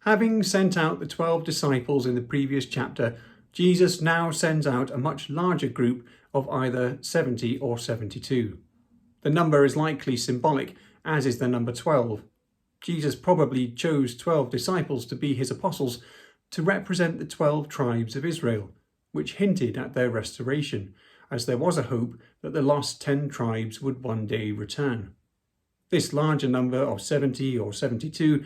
Having sent out the 12 disciples in the previous chapter, Jesus now sends out a much larger group of either 70 or 72. The number is likely symbolic, as is the number 12. Jesus probably chose 12 disciples to be his apostles to represent the 12 tribes of Israel, which hinted at their restoration, as there was a hope that the lost 10 tribes would one day return. This larger number of 70 or 72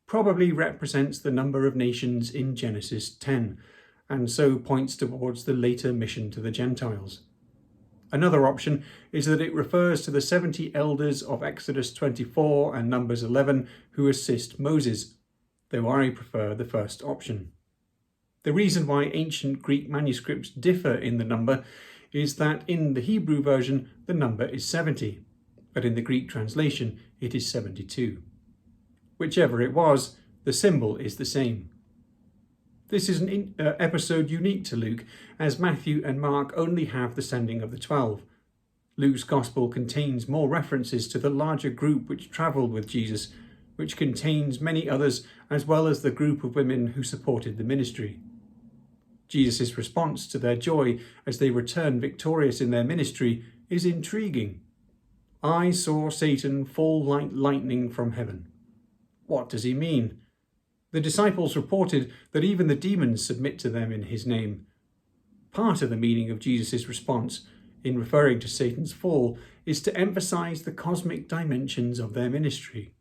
probably represents the number of nations in Genesis 10, and so points towards the later mission to the Gentiles. Another option is that it refers to the 70 elders of Exodus 24 and Numbers 11 who assist Moses, though I prefer the first option. The reason why ancient Greek manuscripts differ in the number is that in the Hebrew version the number is 70, but in the Greek translation it is 72. Whichever it was, the symbol is the same. This is an episode unique to Luke, as Matthew and Mark only have the sending of the 12. Luke's Gospel contains more references to the larger group which travelled with Jesus, which contains many others, as well as the group of women who supported the ministry. Jesus' response to their joy as they return victorious in their ministry is intriguing. I saw Satan fall like lightning from heaven. What does he mean? The disciples reported that even the demons submit to them in his name. Part of the meaning of Jesus' response in referring to Satan's fall is to emphasize the cosmic dimensions of their ministry.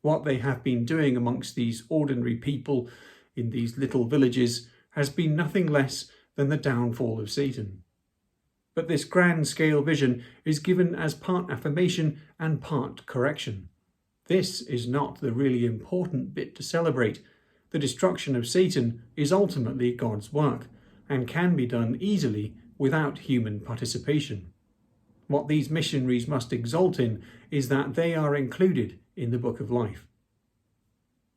What they have been doing amongst these ordinary people in these little villages has been nothing less than the downfall of Satan. But this grand-scale vision is given as part affirmation and part correction. This is not the really important bit to celebrate. The destruction of Satan is ultimately God's work and can be done easily without human participation. What these missionaries must exult in is that they are included in the book of life.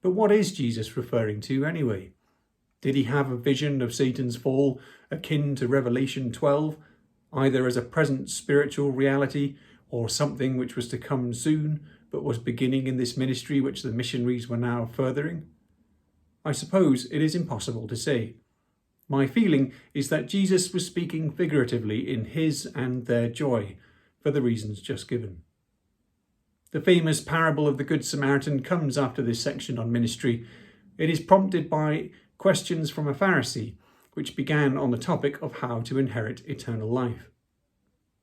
But what is Jesus referring to anyway? Did he have a vision of Satan's fall akin to Revelation 12, either as a present spiritual reality or something which was to come soon, but was beginning in this ministry which the missionaries were now furthering? I suppose it is impossible to say. My feeling is that Jesus was speaking figuratively in his and their joy, for the reasons just given. The famous parable of the Good Samaritan comes after this section on ministry. It is prompted by questions from a Pharisee, which began on the topic of how to inherit eternal life.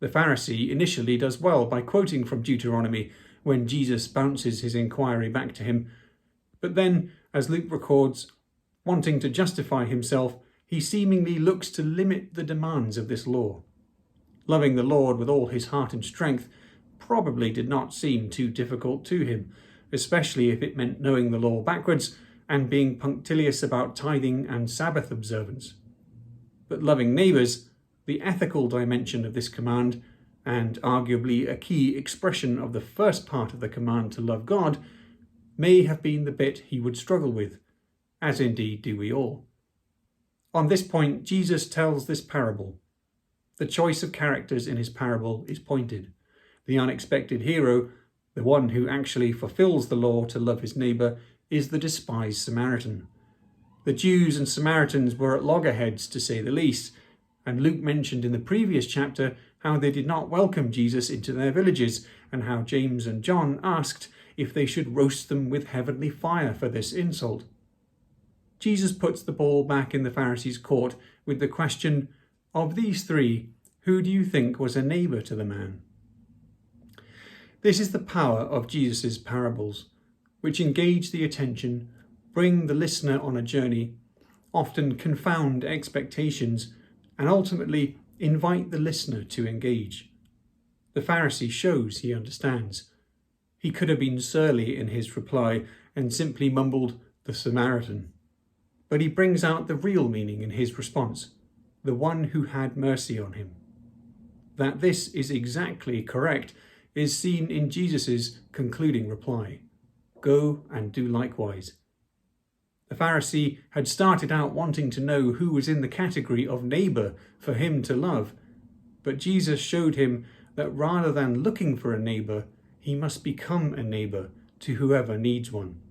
The Pharisee initially does well by quoting from Deuteronomy when Jesus bounces his inquiry back to him. But then, as Luke records, wanting to justify himself, he seemingly looks to limit the demands of this law. Loving the Lord with all his heart and strength probably did not seem too difficult to him, especially if it meant knowing the law backwards and being punctilious about tithing and Sabbath observance. But loving neighbours, the ethical dimension of this command, and arguably a key expression of the first part of the command to love God, may have been the bit he would struggle with, as indeed do we all. On this point, Jesus tells this parable. The choice of characters in his parable is pointed. The unexpected hero, the one who actually fulfills the law to love his neighbour, is the despised Samaritan. The Jews and Samaritans were at loggerheads, to say the least, and Luke mentioned in the previous chapter how they did not welcome Jesus into their villages, and how James and John asked if they should roast them with heavenly fire for this insult. Jesus puts the ball back in the Pharisees' court with the question, of these three, who do you think was a neighbour to the man? This is the power of Jesus' parables, which engage the attention, bring the listener on a journey, often confound expectations, and ultimately invite the listener to engage. The Pharisee shows he understands. He could have been surly in his reply and simply mumbled, "the Samaritan." But he brings out the real meaning in his response, "the one who had mercy on him." That this is exactly correct is seen in Jesus' concluding reply, "Go and do likewise." The Pharisee had started out wanting to know who was in the category of neighbour for him to love, but Jesus showed him that rather than looking for a neighbour, he must become a neighbour to whoever needs one.